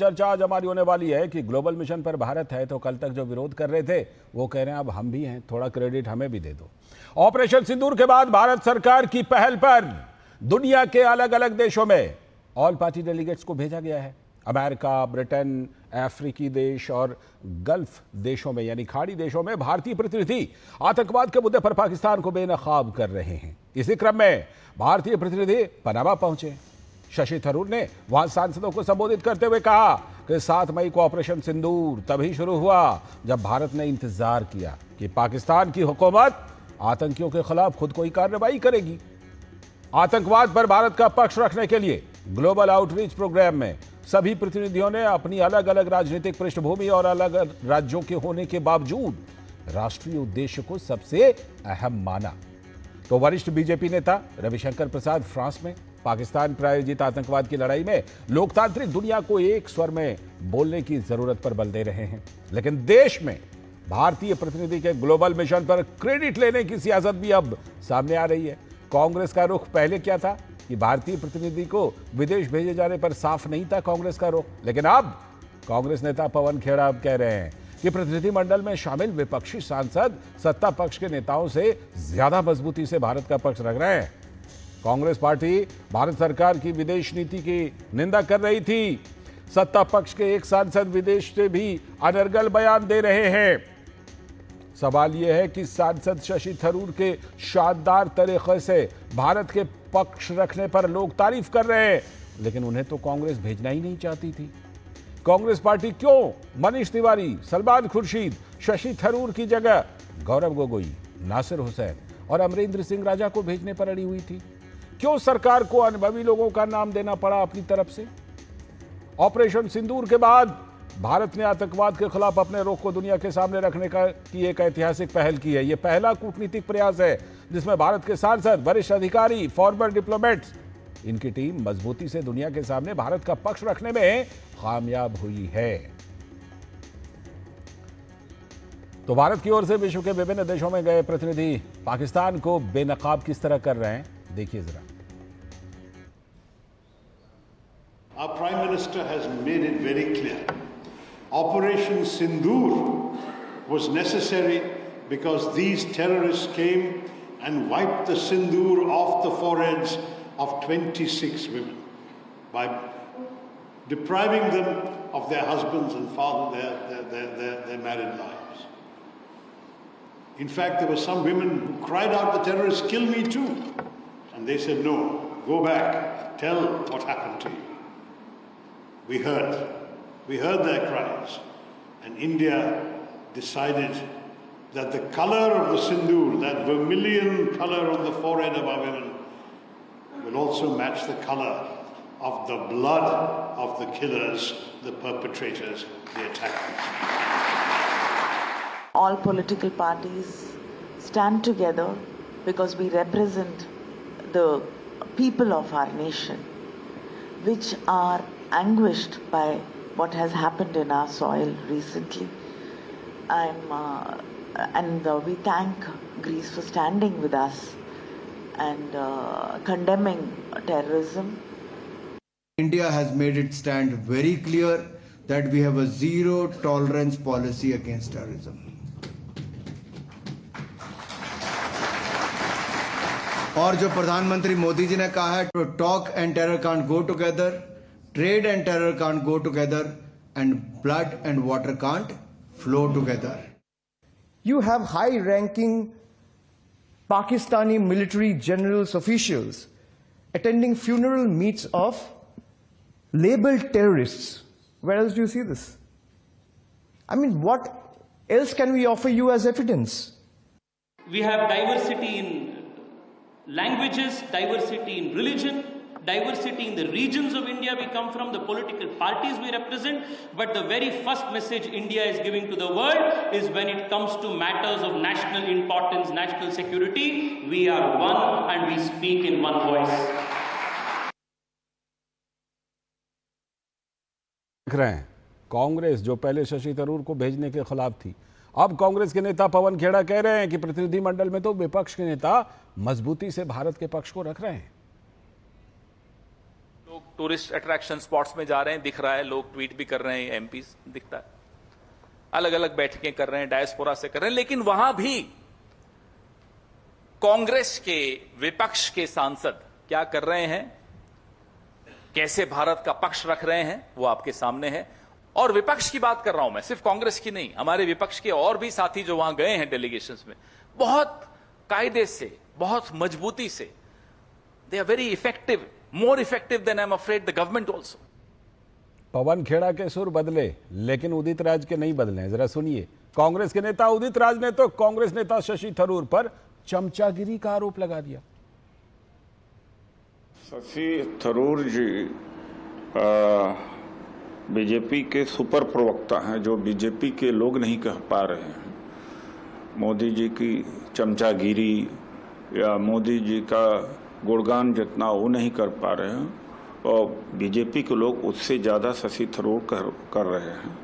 चर्चा आज हमारी होने वाली है कि ग्लोबल मिशन पर भारत है, तो कल तक जो विरोध कर रहे थे वो कह रहे हैं अब हम भी हैं, थोड़ा क्रेडिट हमें भी दे दो। ऑपरेशन सिंदूर के बाद भारत सरकार की पहल पर दुनिया के अलग अलग देशों में ऑल पार्टी डेलीगेट्स को भेजा गया है। अमेरिका, ब्रिटेन, अफ्रीकी देश और गल्फ देशों में यानी खाड़ी देशों में भारतीय प्रतिनिधि आतंकवाद के मुद्दे पर पाकिस्तान को बेनकाब कर रहे हैं। इसी क्रम में भारतीय प्रतिनिधि पनामा पहुंचे। शशि थरूर ने वहां सांसदों को संबोधित करते हुए कहा कि 7 मई को ऑपरेशन सिंदूर तभी शुरू हुआ जब भारत ने इंतजार किया कि पाकिस्तान की हुकूमत आतंकियों के खिलाफ खुद कोई कार्रवाई करेगी। आतंकवाद पर भारत का पक्ष रखने के लिए ग्लोबल आउटरीच प्रोग्राम में सभी प्रतिनिधियों ने अपनी अलग अलग राजनीतिक पृष्ठभूमि और अलग राज्यों के होने के बावजूद राष्ट्रीय उद्देश्य को सबसे अहम माना। तो वरिष्ठ बीजेपी नेता रविशंकर प्रसाद फ्रांस में पाकिस्तान प्रायोजित आतंकवाद की लड़ाई में लोकतांत्रिक दुनिया को एक स्वर में बोलने की जरूरत पर बल दे रहे हैं, लेकिन देश में भारतीय प्रतिनिधि के ग्लोबल मिशन पर क्रेडिट लेने की सियासत भी अब सामने आ रही है। कांग्रेस का रुख पहले क्या था कि भारतीय प्रतिनिधि को विदेश भेजे जाने पर साफ नहीं था कांग्रेस का रुख, लेकिन अब कांग्रेस नेता पवन खेड़ा अब कह रहे हैं कि प्रतिनिधिमंडल में शामिल विपक्षी सांसद सत्ता पक्ष के नेताओं से ज्यादा मजबूती से भारत का पक्ष रख रहे हैं। कांग्रेस पार्टी भारत सरकार की विदेश नीति की निंदा कर रही थी। सत्ता पक्ष के एक सांसद विदेश से भी अनर्गल बयान दे रहे हैं। सवाल यह है कि सांसद शशि थरूर के शानदार तरीके से भारत के पक्ष रखने पर लोग तारीफ कर रहे हैं, लेकिन उन्हें तो कांग्रेस भेजना ही नहीं चाहती थी। कांग्रेस पार्टी क्यों मनीष तिवारी, सलमान खुर्शीद, शशि थरूर की जगह गौरव गोगोई, नासिर हुसैन और अमरिंदर सिंह राजा को भेजने पर अड़ी हुई थी? क्यों सरकार को अनुभवी लोगों का नाम देना पड़ा अपनी तरफ से? ऑपरेशन सिंदूर के बाद भारत ने आतंकवाद के खिलाफ अपने रुख को दुनिया के सामने रखने की एक ऐतिहासिक पहल की है। यह पहला कूटनीतिक प्रयास है जिसमें भारत के सांसद, वरिष्ठ अधिकारी, फॉर्मर डिप्लोमेट्स, इनकी टीम मजबूती से दुनिया के सामने भारत का पक्ष रखने में कामयाब हुई है। तो भारत की ओर से विश्व के विभिन्न देशों में गए प्रतिनिधि पाकिस्तान को बेनकाब किस तरह कर रहे हैं, देखिए जरा। Our Prime Minister has made it very clear. Operation Sindoor was necessary because these terrorists came and wiped the Sindoor off the foreheads of 26 women by depriving them of their husbands and their married lives. In fact, there were some women who cried out, "The terrorists kill me too." And they said, "No, go back, tell what happened to you." We heard their cries, and India decided that the color of the sindoor, that vermilion color on the forehead of our women, will also match the color of the blood of the killers, the perpetrators, the attackers. All political parties stand together because we represent the people of our nation, which are anguished by what has happened in our soil recently. And we thank Greece for standing with us and condemning terrorism. India has made its stand very clear that we have a zero tolerance policy against terrorism. और जो प्रधानमंत्री मोदी जी ने कहा है, तो talk and terror can't go together, trade and terror can't go together, and blood and water can't flow together. You have high-ranking Pakistani military generals, officials attending funeral meets of labeled terrorists. Where else do you see this? I mean, what else can we offer you as evidence? We have diversity in languages, diversity in religion, diversity in the regions of India we come from, the political parties we represent, but the very first message India is giving to the world is when it comes to matters of national importance, national security, we are one and we speak in one voice. देख रहे हैं कांग्रेस जो पहले शशि थरूर को भेजने के खिलाफ थी, अब कांग्रेस के नेता पवन खेड़ा कह रहे हैं कि प्रतिनिधिमंडल में तो विपक्ष के नेता मजबूती से भारत के पक्ष को रख रहे हैं। टूरिस्ट अट्रैक्शन स्पॉट्स में जा रहे हैं, दिख रहा है, लोग ट्वीट भी कर रहे हैं, एमपी दिखता है, अलग अलग बैठकें कर रहे हैं, डायस्पोरा से कर रहे हैं, लेकिन वहां भी कांग्रेस के विपक्ष के सांसद क्या कर रहे हैं, कैसे भारत का पक्ष रख रहे हैं, वो आपके सामने है। और विपक्ष की बात कर रहा हूं मैं, सिर्फ कांग्रेस की नहीं, हमारे विपक्ष के और भी साथी जो वहां गए हैं डेलीगेशंस में, बहुत कायदे से, बहुत मजबूती से, they are very effective, more effective than I am afraid the government also. Pawan Khera के सुर बदले, लेकिन उदित राज के नहीं बदले। जरा सुनिए, कांग्रेस के नेता उदित राज ने तो कांग्रेस नेता शशि थरूर पर चमचागिरी का आरोप लगा दिया। शशि थरूर जी बीजेपी के सुपर प्रवक्ता हैं, जो बीजेपी के लोग नहीं कह पा रहे हैं। मोदी जी की चमचागिरी या मोदी जी का गुणगान जितना वो नहीं कर पा रहे हैं, और बीजेपी के लोग उससे ज्यादा शशि थरूर कर रहे हैं।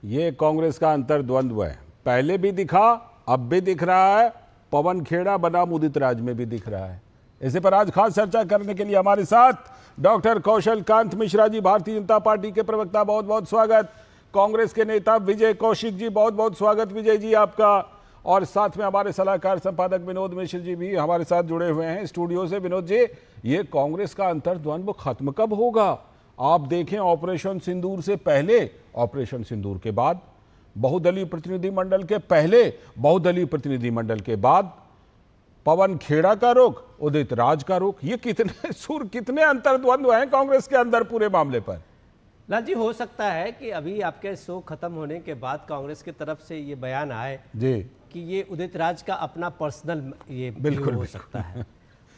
ये कांग्रेस का अंतर्द्वंद्व है, पहले भी दिखा, अब भी दिख रहा है, पवन खेड़ा बनाम उदित राज में भी दिख रहा है। इसी पर आज खास चर्चा करने के लिए हमारे साथ डॉक्टर कौशल कांत मिश्रा जी, भारतीय जनता पार्टी के प्रवक्ता, बहुत बहुत स्वागत। कांग्रेस के नेता विजय कौशिक जी, बहुत बहुत स्वागत विजय जी आपका। और साथ में हमारे सलाहकार संपादक विनोद मिश्र जी भी हमारे साथ जुड़े हुए हैं स्टूडियो से। विनोद जी, ये कांग्रेस का अंतर्द्वंद्व खत्म कब होगा? आप देखें, ऑपरेशन सिंदूर से पहले, ऑपरेशन सिंदूर के बाद, बहुदलीय प्रतिनिधिमंडल के पहले, बहुदलीय प्रतिनिधिमंडल के बाद, पवन खेड़ा का रुख, उदित राज का रुख, ये कितने सुर, कितने अंतर्द्वंद्व हैं कांग्रेस के अंदर पूरे मामले पर? लाल जी, हो सकता है कि अभी आपके शो खत्म होने के बाद कांग्रेस की तरफ से ये बयान आए जी कि ये उदित राज का अपना पर्सनल ये बिल्कुल हो सकता है,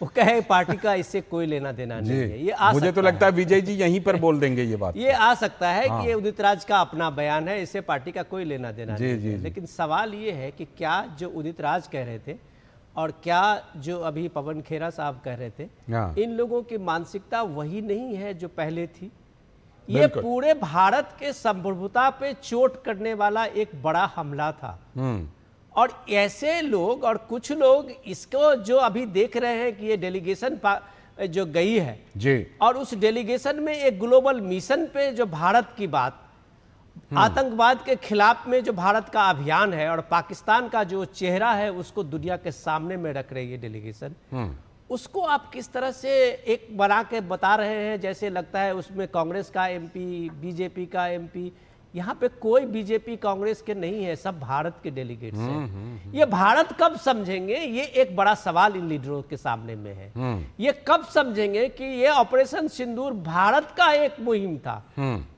वो कहे पार्टी का इससे कोई लेना देना नहीं है। ये आ मुझे तो लगता है विजय जी यहीं पर बोल देंगे ये बात। ये आ सकता है कि ये उदित राज का अपना बयान है, इससे पार्टी का कोई लेना देना नहीं है। लेकिन सवाल ये है कि क्या जो उदित राज कह रहे थे और क्या जो अभी पवन खेड़ा साहब कह रहे थे, इन लोगों की मानसिकता वही नहीं है जो पहले थी। ये पूरे भारत के संप्रभुता पे चोट करने वाला एक बड़ा हमला था। और ऐसे लोग, और कुछ लोग इसको जो अभी देख रहे हैं कि ये डेलीगेशन जो गई है जी, और उस डेलीगेशन में एक ग्लोबल मिशन पे जो भारत की बात, आतंकवाद के खिलाफ में जो भारत का अभियान है और पाकिस्तान का जो चेहरा है उसको दुनिया के सामने में रख रही है डेलीगेशन, उसको आप किस तरह से एक बना के बता रहे हैं, जैसे लगता है उसमें कांग्रेस का एमपी, बीजेपी का एमपी, यहाँ पे कोई बीजेपी कांग्रेस के नहीं है, सब भारत के डेलीगेट्स हैं। ये भारत कब समझेंगे, ये एक बड़ा सवाल इन लीडरों के सामने में है। ये कब समझेंगे कि ये ऑपरेशन सिंदूर भारत का एक मुहिम था,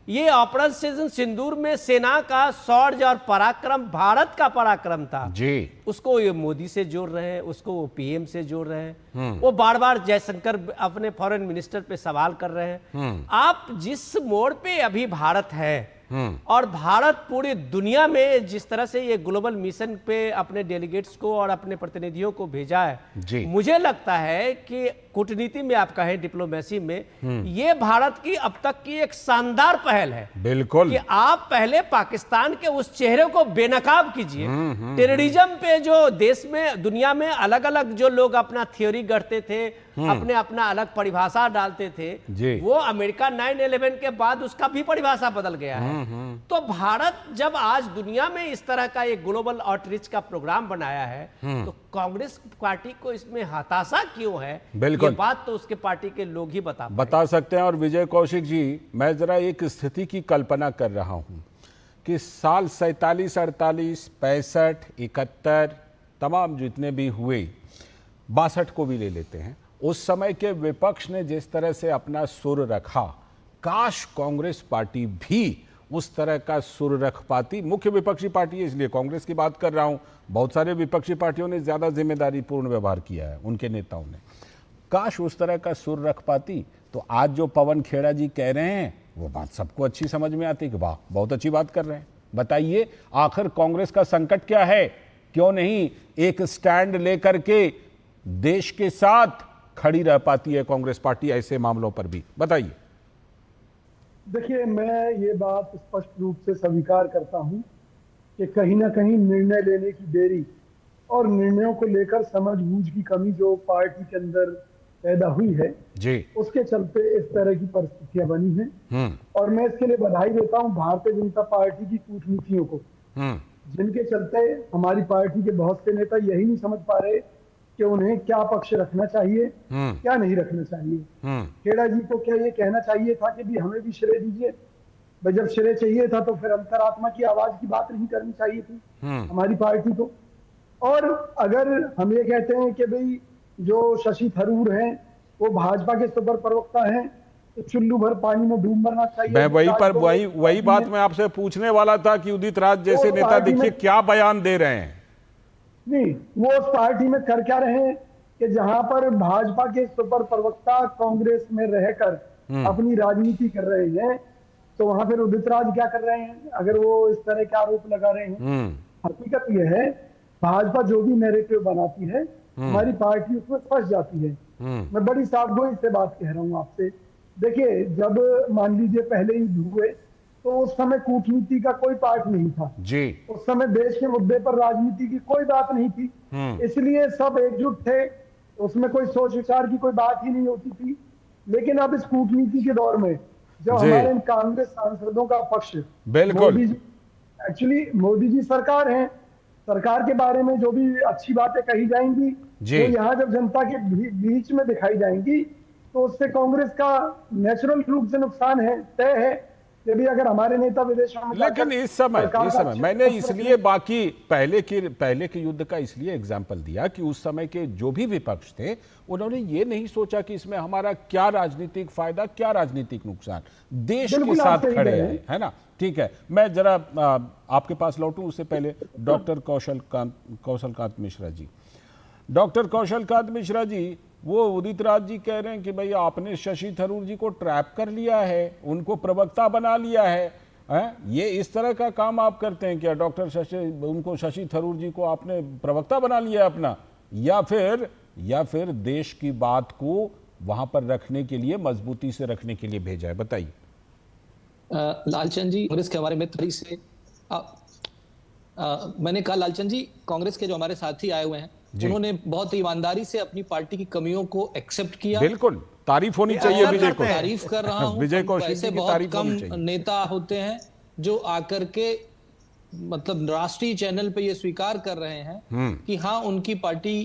ये ऑपरेशन सिंदूर में सेना का शौर्य और पराक्रम भारत का पराक्रम था जी। उसको ये मोदी से जोड़ रहे हैं, उसको वो पीएम से जोड़ रहे हैं, वो बार बार जयशंकर अपने फॉरेन मिनिस्टर पे सवाल कर रहे हैं। आप जिस मोड़ पे अभी भारत है और भारत पूरी दुनिया में जिस तरह से ये ग्लोबल मिशन पे अपने डेलीगेट्स को और अपने प्रतिनिधियों को भेजा है, मुझे लगता है कि कूटनीति में आप कहें, डिप्लोमेसी में, ये भारत की अब तक की एक शानदार पहल है। बिल्कुल, कि आप पहले पाकिस्तान के उस चेहरे को बेनकाब कीजिए। टेररिज्म पे जो देश में, दुनिया में अलग अलग जो लोग अपना थ्योरी गढ़ते थे, अपने अपना अलग परिभाषा डालते थे, वो अमेरिका 9/11 के बाद उसका भी परिभाषा बदल गया है। तो भारत जब आज दुनिया में इस तरह का एक ग्लोबल आउटरीच का प्रोग्राम बनाया है, तो कांग्रेस पार्टी को इसमें हताशा क्यों है, ये बात तो उसके पार्टी के लोग ही बता सकते हैं। और विजय कौशिक जी, मैं जरा एक स्थिति की कल्पना कर रहा हूं कि साल 47, 48, 65, 71 तमाम जितने भी हुए, 62 को भी ले लेते हैं, उस समय के विपक्ष ने जिस तरह से अपना सुर रखा, काश कांग्रेस पार्टी भी उस तरह का सुर रख पाती। मुख्य विपक्षी पार्टी है इसलिए कांग्रेस की बात कर रहा हूं, बहुत सारे विपक्षी पार्टियों ने ज्यादा जिम्मेदारी पूर्ण व्यवहार किया है, उनके नेताओं ने। काश उस तरह का सुर रख पाती तो आज जो पवन खेड़ा जी कह रहे हैं वो बात सबको अच्छी समझ में आती कि वाह, बहुत अच्छी बात कर रहे हैं। बताइए, आखिर कांग्रेस का संकट क्या है? क्यों नहीं एक स्टैंड लेकर के देश के साथ खड़ी रह पाती है कांग्रेस पार्टी ऐसे मामलों पर भी? बताइए। देखिए, मैं ये बात स्पष्ट रूप से स्वीकार करता हूं कि कहीं ना कहीं निर्णय लेने की देरी और निर्णयों को लेकर समझबूझ की कमी जो पार्टी के अंदर पैदा हुई है जी। उसके चलते इस तरह की परिस्थितियां बनी हैं। और मैं इसके लिए बधाई देता हूं भारतीय जनता पार्टी की कूटनीतियों को, जिनके चलते हमारी पार्टी के बहुत से नेता यही नहीं समझ पा रहे कि उन्हें क्या पक्ष रखना चाहिए, क्या नहीं रखना चाहिए। खेड़ा जी को क्या ये कहना चाहिए था कि भी हमें भी श्रेय दीजिए? भाई जब श्रेय चाहिए था तो फिर अंतरात्मा की आवाज की बात नहीं करनी चाहिए थी हमारी पार्टी को। और अगर हम ये कहते हैं कि भाई जो शशि थरूर हैं वो भाजपा के सुपर प्रवक्ता हैं, तो चुल्लू भर पानी में डूब मरना चाहिए। मैं वही बात मैं आपसे पूछने वाला था कि उदित राज जैसे नेता देखिए क्या बयान दे रहे हैं। नहीं, वो उस पार्टी में कर क्या रहे हैं कि जहां पर भाजपा के सुपर प्रवक्ता कांग्रेस में रहकर अपनी राजनीति कर रहे हैं, तो वहां फिर उदित राज क्या कर रहे हैं अगर वो इस तरह के आरोप लगा रहे हैं? हकीकत यह है भाजपा जो भी नैरेटिव बनाती है हमारी पार्टी उसमें फंस जाती है। मैं बड़ी सावधानी से बात कह रहा हूं आपसे। देखिए, जब मान लीजिए पहले युद्ध हुए तो उस समय कूटनीति का कोई पार्ट नहीं था जी। उस समय देश के मुद्दे पर राजनीति की कोई बात नहीं थी, इसलिए सब एकजुट थे, उसमें कोई सोच विचार की कोई बात ही नहीं होती थी। लेकिन अब इस कूटनीति के दौर में जो हमारे कांग्रेस सांसदों का पक्ष, बिल्कुल एक्चुअली मोदी जी सरकार है, सरकार के बारे में जो भी अच्छी बातें कही जाएंगी तो यहाँ जब जनता के बीच में दिखाई जाएंगी तो उससे कांग्रेस का नेचुरल रूप से नुकसान है, तय है। यदि अगर हमारे नेता विदेशों में, लेकिन इस समय मैंने इसलिए बाकी पहले के युद्ध का इसलिए एग्जाम्पल दिया कि उस समय के जो भी विपक्ष थे उन्होंने ये नहीं सोचा कि इसमें हमारा क्या राजनीतिक फायदा, क्या राजनीतिक नुकसान, देश के साथ खड़े हैं, है ना। ठीक है, मैं जरा आपके पास लौटूं उससे पहले डॉक्टर कौशलकांत मिश्रा जी, डॉक्टर कौशलकांत मिश्रा जी, वो उदित राज जी कह रहे हैं कि भाई आपने शशि थरूर जी को ट्रैप कर लिया है, उनको प्रवक्ता बना लिया है, ये इस तरह का काम आप करते हैं क्या? उनको शशि थरूर जी को आपने प्रवक्ता बना लिया अपना, या फिर देश की बात को वहां पर रखने के लिए, मजबूती से रखने के लिए भेजा है? बताइए। लालचंद जी, कांग्रेस के हमारे मित्र से मैंने कहा, लालचंद जी कांग्रेस के जो हमारे साथी आए हुए हैं उन्होंने बहुत ईमानदारी से अपनी पार्टी की कमियों को एक्सेप्ट किया। बिल्कुल, तारीफ होनी चाहिए विजय को। तारीफ कर रहा हूं। विजय कौशल ऐसे बहुत कम नेता होते हैं जो आकर के मतलब राष्ट्रीय चैनल पे ये स्वीकार कर रहे हैं कि हाँ उनकी party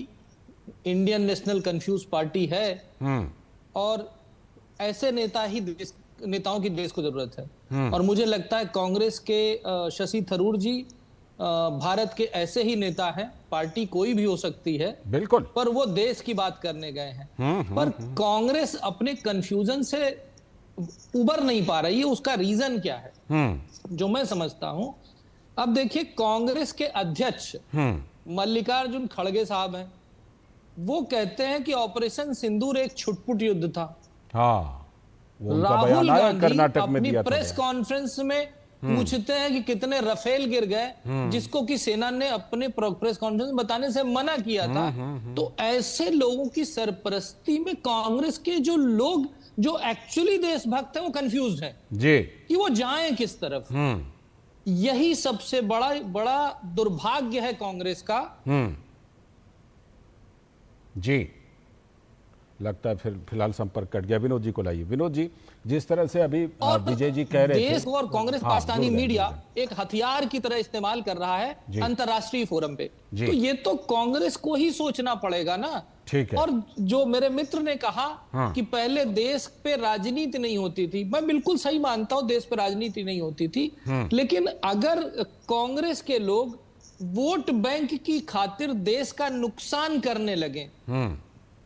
Indian national confuse party है और ऐसे नेताओं की देश को जरूरत है। और मुझे लगता है कांग्रेस के शशि थरूर जी भारत के ऐसे ही नेता हैं, पार्टी कोई भी हो सकती है बिल्कुल, पर वो देश की बात करने गए हैं। पर कांग्रेस अपने कंफ्यूजन से उबर नहीं पा रही है, उसका रीजन क्या है जो मैं समझता हूं। अब देखिए, कांग्रेस के अध्यक्ष मल्लिकार्जुन खड़गे साहब हैं, वो कहते हैं कि ऑपरेशन सिंदूर एक छुटपुट युद्ध था। राहुल गांधी अपनी प्रेस कॉन्फ्रेंस में पूछते हैं कि कितने रफेल गिर गए, जिसको कि सेना ने अपने प्रेस कॉन्फ्रेंस में बताने से मना किया था। तो ऐसे लोगों की सरपरस्ती में कांग्रेस के जो लोग जो एक्चुअली देशभक्त हैं वो कंफ्यूज हैं जी कि वो जाएं किस तरफ। यही सबसे बड़ा दुर्भाग्य है कांग्रेस का। जी, लगता है फिर फिलहाल संपर्क कट गया। विनोद जी को लाइए। विनोद जी, जिस तरह से अभी विजय जी कह रहे थे, देश और कांग्रेस पाकिस्तानी मीडिया एक हथियार की तरह इस्तेमाल कर रहा है अंतर्राष्ट्रीय फोरम पे, तो ये तो कांग्रेस को ही सोचना पड़ेगा ना। ठीक है। और जो मेरे मित्र ने कहा कि पहले देश पे राजनीति नहीं होती थी, मैं बिल्कुल सही मानता हूं, देश पे राजनीति नहीं होती थी, लेकिन अगर कांग्रेस के लोग वोट बैंक की खातिर देश का नुकसान करने लगे,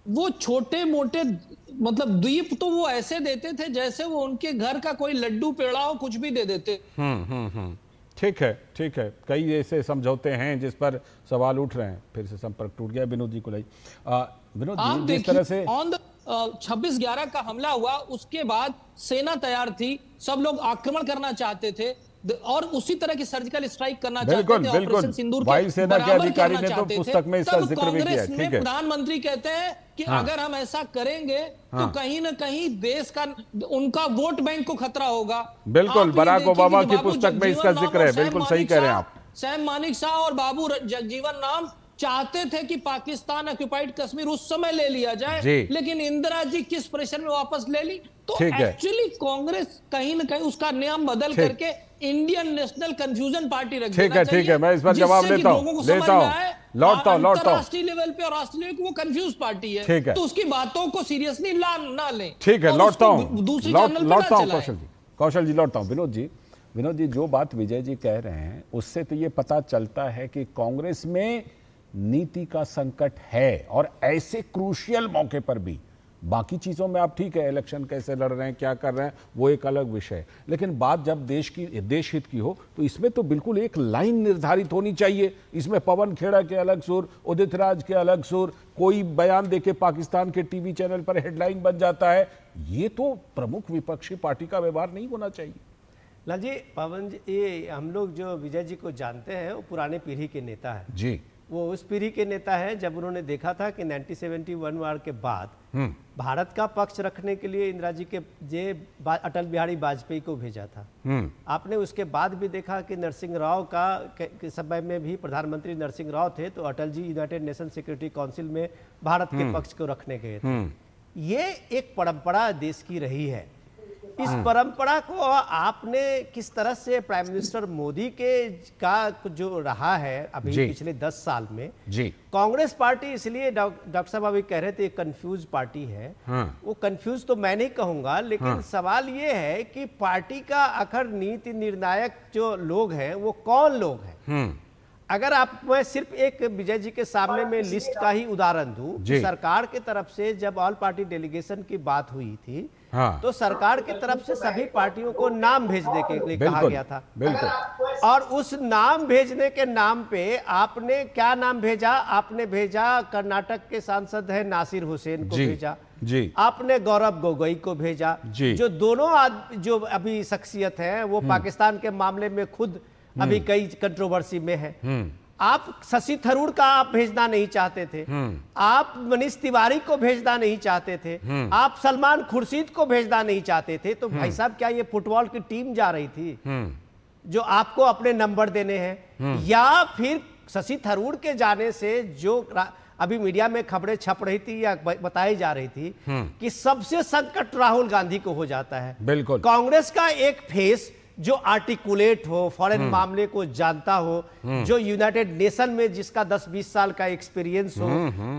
वो छोटे मोटे मतलब द्वीप तो वो ऐसे देते थे जैसे वो उनके घर का कोई लड्डू पेड़ा हो, कुछ भी दे देते। ठीक है, ठीक है। कई ऐसे समझौते हैं जिस पर सवाल उठ रहे हैं। फिर से संपर्क टूट गया। विनोद जी को लाई। विनोद जी, जिस तरह से 26/11 का हमला हुआ, उसके बाद सेना तैयार थी, सब लोग आक्रमण करना चाहते थे और उसी तरह की सर्जिकल स्ट्राइक करना चाहते थे, ऑपरेशन सिंदूर के वायुसेना के अधिकारी ने तो पुस्तक में इसका जिक्र भी किया है। ठीक है। प्रधानमंत्री कहते हैं कि अगर हम ऐसा करेंगे तो कहीं ना कहीं देश का उनका वोट बैंक को खतरा होगा। बिल्कुल, बराक ओबामा की पुस्तक में इसका जिक्र है। बिल्कुल सही कह रहे हैं आप। सैम मानिक शाह और बाबू जगजीवन राम चाहते थे कि पाकिस्तान ऑक्युपाइड कश्मीर उस समय ले लिया जाए, लेकिन इंदिरा जी किस प्रेशर में वापस ले ली। तो एक्चुअली कांग्रेस कहीं ना कहीं उसका नाम बदल करके इंडियन नेशनल कंफ्यूजन पार्टी रख देना चाहिए। ठीक है, मैं इस पर जवाब लेता हूं, लौटता हूं। अंतरराष्ट्रीय लेवल पे और राष्ट्रीय लेवल पे वो कंफ्यूज पार्टी है, तो उसकी बातों को सीरियसली ना लें। ठीक है, लौटता हूं, दूसरी चैनल पे ना चलाएं। कौशल जी लौटता हूं। विनोद जी जो बात विजय जी कह रहे हैं उससे तो ये पता चलता है कि कांग्रेस में नीति का संकट है, और ऐसे क्रूशियल मौके पर भी। बाकी चीजों में आप ठीक है, इलेक्शन कैसे लड़ रहे हैं, क्या कर रहे हैं, वो एक अलग विषय है, लेकिन बात जब देश हित की हो तो इसमें तो बिल्कुल एक लाइन निर्धारित होनी चाहिए। इसमें पवन खेड़ा के अलग सुर, उदित राज के अलग सुर, कोई बयान देके पाकिस्तान के टीवी चैनल पर हेडलाइन बन जाता है। ये तो प्रमुख विपक्षी पार्टी का व्यवहार नहीं होना चाहिए। लाल जी, पवन जी, ये हम लोग जो विजय जी को जानते हैं वो पुराने पीढ़ी के नेता है जी। वो उस पीढ़ी के नेता है जब उन्होंने देखा था कि 1971 वार के बाद भारत का पक्ष रखने के लिए इंदिरा जी के अटल बिहारी वाजपेयी को भेजा था। आपने उसके बाद भी देखा कि नरसिंह राव के समय में भी प्रधानमंत्री नरसिंह राव थे, तो Atal ji United nation security council में भारत के पक्ष को रखने गए थे। ये एक परंपरा देश की रही है। इस परंपरा को आपने किस तरह से प्राइम मिनिस्टर मोदी का जो रहा है अभी पिछले 10 साल में कांग्रेस पार्टी, इसलिए डॉक्टर साहब अभी कह रहे थे कंफ्यूज पार्टी है। वो कंफ्यूज तो मैं नहीं कहूंगा, लेकिन सवाल ये है कि पार्टी का आखिर नीति निर्णायक जो लोग हैं वो कौन लोग हैं। अगर मैं सिर्फ एक विजय जी के सामने में लिस्ट का ही उदाहरण दूं, सरकार की तरफ से जब ऑल पार्टी डेलीगेशन की बात हुई थी तो सरकार की तरफ से सभी पार्टियों को नाम भेजने के लिए कहा गया था। और उस नाम भेजने के नाम पे आपने क्या नाम भेजा? आपने भेजा कर्नाटक के सांसद है नासिर हुसैन को भेजा आपने, गौरव गोगोई को भेजा, जो दोनों जो अभी शख्सियत है वो पाकिस्तान के मामले में खुद अभी कई कंट्रोवर्सी में है। आप शशि थरूर का आप भेजना नहीं चाहते थे, आप मनीष तिवारी को भेजना नहीं चाहते थे, आप सलमान खुर्शीद को भेजना नहीं चाहते थे। तो भाई साहब, क्या ये फुटबॉल की टीम जा रही थी जो आपको अपने नंबर देने हैं, या फिर शशि थरूर के जाने से जो अभी मीडिया में खबरें छप रही थी या बताई जा रही थी कि सबसे संकट राहुल गांधी को हो जाता है। बिल्कुल, कांग्रेस का एक फेस जो आर्टिकुलेट हो, फॉरेन मामले को जानता हो, जो यूनाइटेड नेशन में जिसका 10-20 साल का एक्सपीरियंस हो,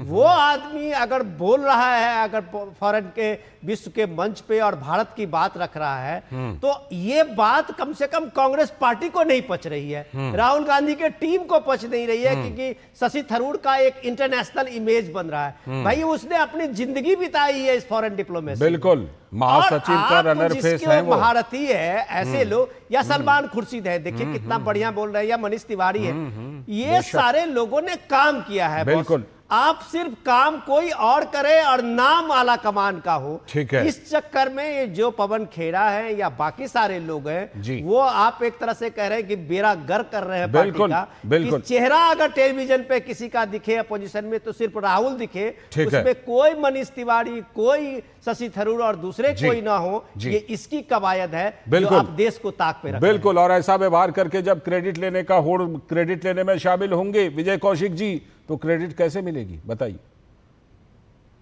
वो आदमी अगर बोल रहा है, अगर फॉरेन के विश्व के मंच पे और भारत की बात रख रहा है, तो ये बात कम से कम कांग्रेस पार्टी को नहीं पच रही है, राहुल गांधी के टीम को पच नहीं रही है, क्योंकि शशि थरूर का एक इंटरनेशनल इमेज बन रहा है। भाई, उसने अपनी जिंदगी बिताई है इस फॉरेन डिप्लोमेसी। बिल्कुल, महासचिव का रनर फेस है वो, महारथी है ऐसे लोग, या सलमान खुर्शीद है, देखिए कितना बढ़िया बोल रहे हैं, या मनीष तिवारी है, ये सारे लोगों ने काम किया है। बिल्कुल, आप सिर्फ काम कोई और करे और नाम आला कमान का हो, ठीक है। इस चक्कर में ये जो पवन खेड़ा है या बाकी सारे लोग हैं, वो आप एक तरह से कह रहे हैं कि बेड़ा गर्क कर रहे हैं पार्टी का। कि चेहरा अगर टेलीविजन पे किसी का दिखे अपोजिशन में तो सिर्फ राहुल दिखे, उसमें कोई मनीष तिवारी, कोई शशि थरूर और दूसरे कोई ना हो, ये इसकी कवायद है जो आप देश को ताक पे रख। बिल्कुल, और ऐसा व्यवहार करके जब क्रेडिट लेने का होड़ क्रेडिट लेने में शामिल होंगे विजय कौशिक जी, तो क्रेडिट कैसे मिलेगी, बताइए।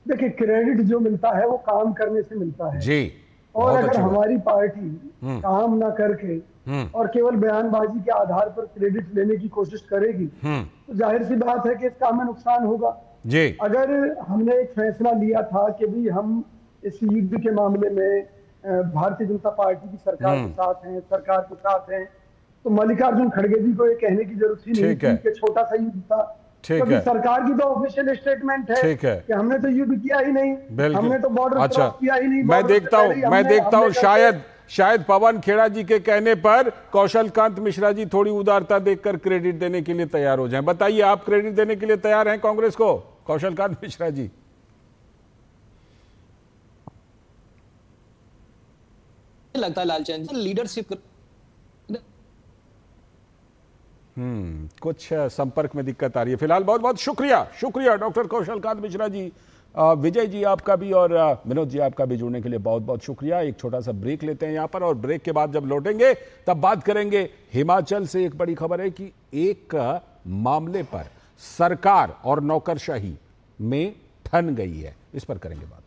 देखिए, क्रेडिट जो मिलता है वो काम करने से मिलता है जी। और अगर हमारी पार्टी काम ना करके और केवल बयानबाजी के आधार पर क्रेडिट लेने की कोशिश करेगी तो जाहिर सी बात है कि इसका हमें नुकसान होगा जी। अगर हमने एक फैसला लिया था कि भी हम इस युद्ध के मामले में भारतीय जनता पार्टी की सरकार के साथ हैं, सरकार के साथ हैं, तो मल्लिकार्जुन खड़गे जी को ये कहने की जरूरत ही नहीं थी कि छोटा सा युद्ध था। क्योंकि सरकार की तो ऑफिशियल स्टेटमेंट है कि हमने तो युद्ध किया ही नहीं, हमने तो बॉर्डर क्रॉस किया ही नहीं। मैं देखता हूं शायद पवन खेड़ा जी के कहने पर कौशल कांत मिश्रा जी थोड़ी उदारता देखकर क्रेडिट देने के लिए तैयार हो जाएं। बताइए, आप क्रेडिट देने के लिए तैयार हैं कांग्रेस को, कौशल कांत मिश्रा जी? लगता है लालचंद लीडरशिप कुछ संपर्क में दिक्कत आ रही है फिलहाल। बहुत बहुत शुक्रिया डॉक्टर कौशल कांत मिश्रा जी, विजय जी आपका भी और विनोद जी आपका भी जुड़ने के लिए बहुत बहुत शुक्रिया। एक छोटा सा ब्रेक लेते हैं यहाँ पर, और ब्रेक के बाद जब लौटेंगे तब बात करेंगे हिमाचल से। एक बड़ी खबर है कि एक मामले पर सरकार और नौकरशाही में ठन गई है। इस पर करेंगे बात।